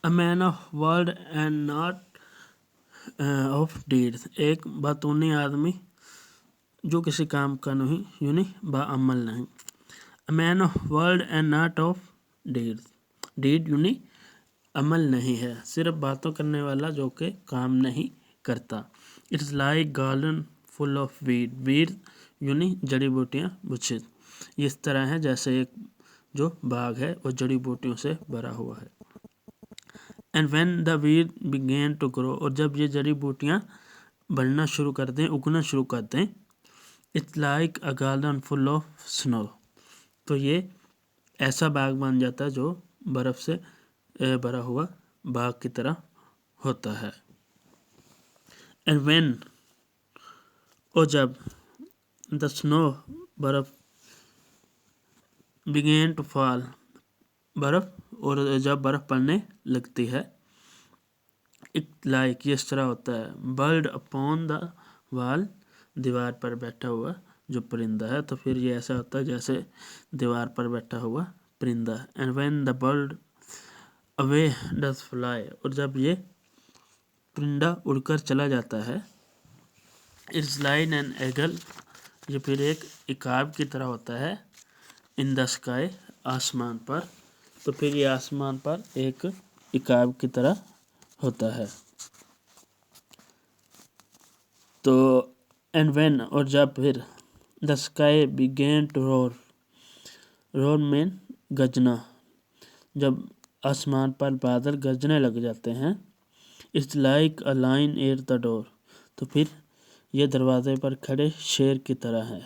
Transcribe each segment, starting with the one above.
A man of word and not of deeds. ایک باتونی آدمی جو کسی کام کا نہیں یعنی باعمل نہیں. A man of word and not of deeds. deed یعنی عمل نہیں ہے، صرف باتوں کرنے والا جو کہ کام نہیں کرتا. It's like garden full of weed. weed یعنی جڑی بوٹیاں بچھت. یہ اس طرح ہے جیسے ایک جو باغ ہے وہ جڑی بوٹیوں سے بھرا ہوا ہے. And when the weed began to grow. اور جب یہ جڑی بوٹیاں بڑھنا شروع کر دیں، اگنا شروع کر دیں. It's like a garden full of snow. تو یہ ایسا باغ بن جاتا ہے جو برف سے بھرا ہوا باغ کی طرح ہوتا ہے. And when اور جب the snow برف began to fall برف اور جب برف پڑنے لگتی ہے. It like یہ اس طرح ہوتا ہے bird upon the wall دیوار پر بیٹھا ہوا جو پرندہ ہے. تو پھر یہ ایسا ہوتا ہے جیسے دیوار پر بیٹھا ہوا پرندہ. And when the bird away does fly. اور جب یہ پرندہ اڑ کر چلا جاتا ہے. It's like an eagle. یہ پھر ایک عقاب کی طرح ہوتا ہے in the sky آسمان پر. تو پھر یہ آسمان پر ایک عقاب کی طرح ہوتا ہے. تو and when اور جب پھر the sky began to roar. roar mean گرجنا. جب آسمان پر بادل گرجنے لگ جاتے ہیں. It's like a lion at the door. تو پھر یہ دروازے پر کھڑے شیر کی طرح ہے.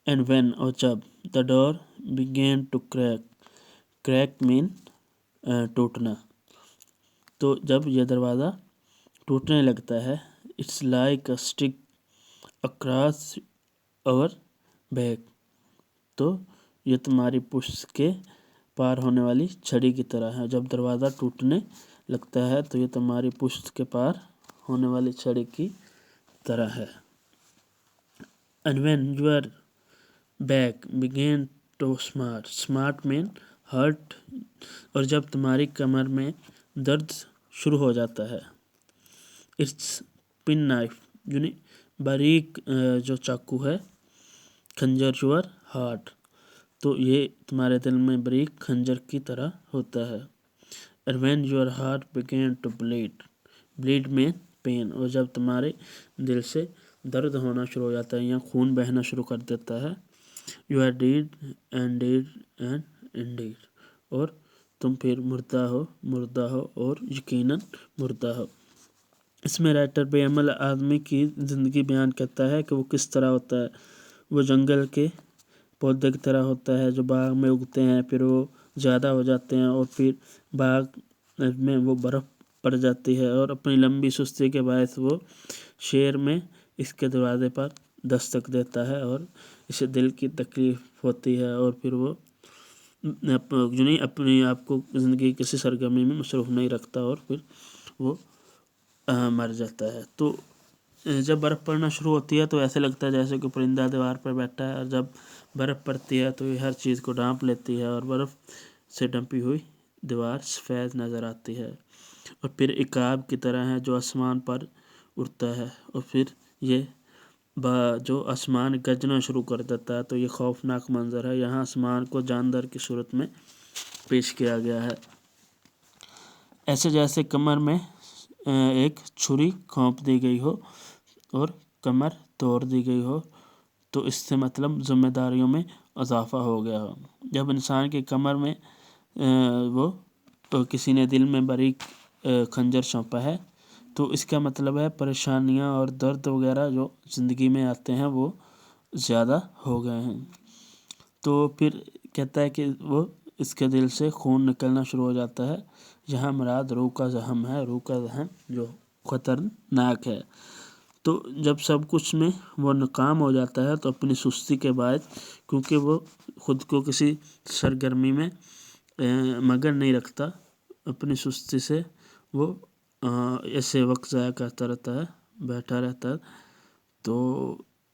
And when اور جب the door began to crack. crack mean ٹوٹنا. تو جب یہ دروازہ ٹوٹنے لگتا ہے. It's like a stick across our back. تو یہ تمہاری پشت کے پار ہونے والی چھڑی کی طرح ہے. جب دروازہ ٹوٹنے لگتا ہے تو یہ تمہاری پشت کے پار ہونے والی چھڑی کی طرح ہے. And when your back began to smart. smart mean hurt. اور جب تمہاری کمر میں درد شروع ہو جاتا ہے. It's pin knife یعنی باریک جو چاقو ہے. خنجر your heart. تو یہ تمہارے دل میں باریک خنجر کی طرح ہوتا ہے. And when your heart began to bleed. bleed mean pain. اور جب تمہارے دل سے درد ہونا شروع ہو جاتا ہے یا خون بہنا شروع کر دیتا ہے. You are dead and dead and indeed. اور تم پھر مردہ ہو اور یقیناً مردہ ہو. اس میں رائٹر بے عمل آدمی کی زندگی بیان کرتا ہے کہ وہ کس طرح ہوتا ہے. وہ جنگل کے پودے کی طرح ہوتا ہے جو باغ میں اگتے ہیں، پھر وہ زیادہ ہو جاتے ہیں اور پھر باغ میں وہ برف پڑ جاتی ہے اور اپنی لمبی سستی کے باعث وہ شیر میں اس کے دروازے پر دستک دیتا ہے اور اسے دل کی تکلیف ہوتی ہے اور پھر وہ اپنی آپ کو زندگی کسی سرگرمی میں مصروف نہیں رکھتا اور پھر وہ مر جاتا ہے. تو جب برف پڑنا شروع ہوتی ہے تو ایسے لگتا ہے جیسے کہ پرندہ دیوار پر بیٹھا ہے، اور جب برف پڑتی ہے تو یہ ہر چیز کو ڈھانپ لیتی ہے اور برف سے ڈھنپی ہوئی دیوار سفید نظر آتی ہے اور پھر عقاب کی طرح ہے جو آسمان پر اڑتا ہے اور پھر یہ جو آسمان گرجنا شروع کر دیتا ہے. تو یہ خوفناک منظر ہے. یہاں آسمان کو جاندار کی صورت میں پیش کیا گیا ہے، ایسے جیسے کمر میں ایک چھری کھونپ دی گئی ہو اور کمر توڑ دی گئی ہو. تو اس سے مطلب ذمہ داریوں میں اضافہ ہو گیا ہو. جب انسان کی کمر میں وہ کسی نے دل میں باریک خنجر سونپا ہے تو اس کا مطلب ہے پریشانیاں اور درد وغیرہ جو زندگی میں آتے ہیں وہ زیادہ ہو گئے ہیں. تو پھر کہتا ہے کہ وہ اس کے دل سے خون نکلنا شروع ہو جاتا ہے. یہاں مراد روح کا زخم ہے، روح کا زخم جو خطرناک ہے. تو جب سب کچھ میں وہ ناکام ہو جاتا ہے تو اپنی سستی کے باعث، کیونکہ وہ خود کو کسی سرگرمی میں مگن نہیں رکھتا، اپنی سستی سے وہ ایسے وقت ضائع کرتا رہتا ہے، بیٹھا رہتا ہے، تو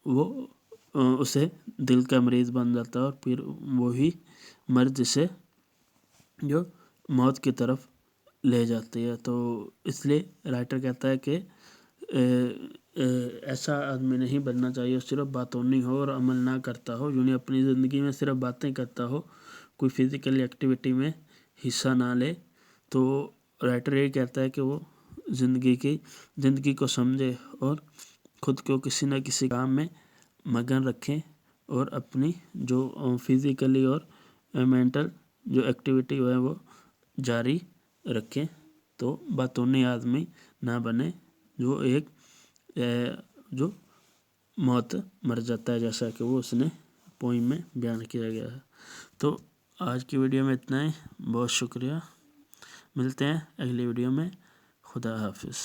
وہ اسے دل کا مریض بن جاتا ہے اور پھر وہی مرض سے جو موت کی طرف لے جاتی ہے۔ تو اس لیے رائٹر کہتا ہے کہ ایسا آدمی نہیں بننا چاہیے صرف باتونی ہو اور عمل نہ کرتا ہو، یعنی اپنی زندگی میں صرف باتیں کرتا ہو، کوئی فزیکل ایکٹیویٹی میں حصہ نہ لے۔ تو رائٹر یہ کہتا ہے کہ وہ زندگی کو سمجھے اور خود کو کسی نہ کسی کام میں مگن رکھیں اور اپنی جو فزیکلی اور مینٹل جو ایکٹیویٹی ہے وہ جاری رکھیں۔ تو باتونی آدمی نہ بنے جو موت مر جاتا ہے، جیسا کہ وہ اس نے پوئم میں بیان کیا گیا ہے۔ تو آج کی ویڈیو میں اتنا ہی، بہت شکریہ، ملتے ہیں اگلی ویڈیو میں، خدا حافظ۔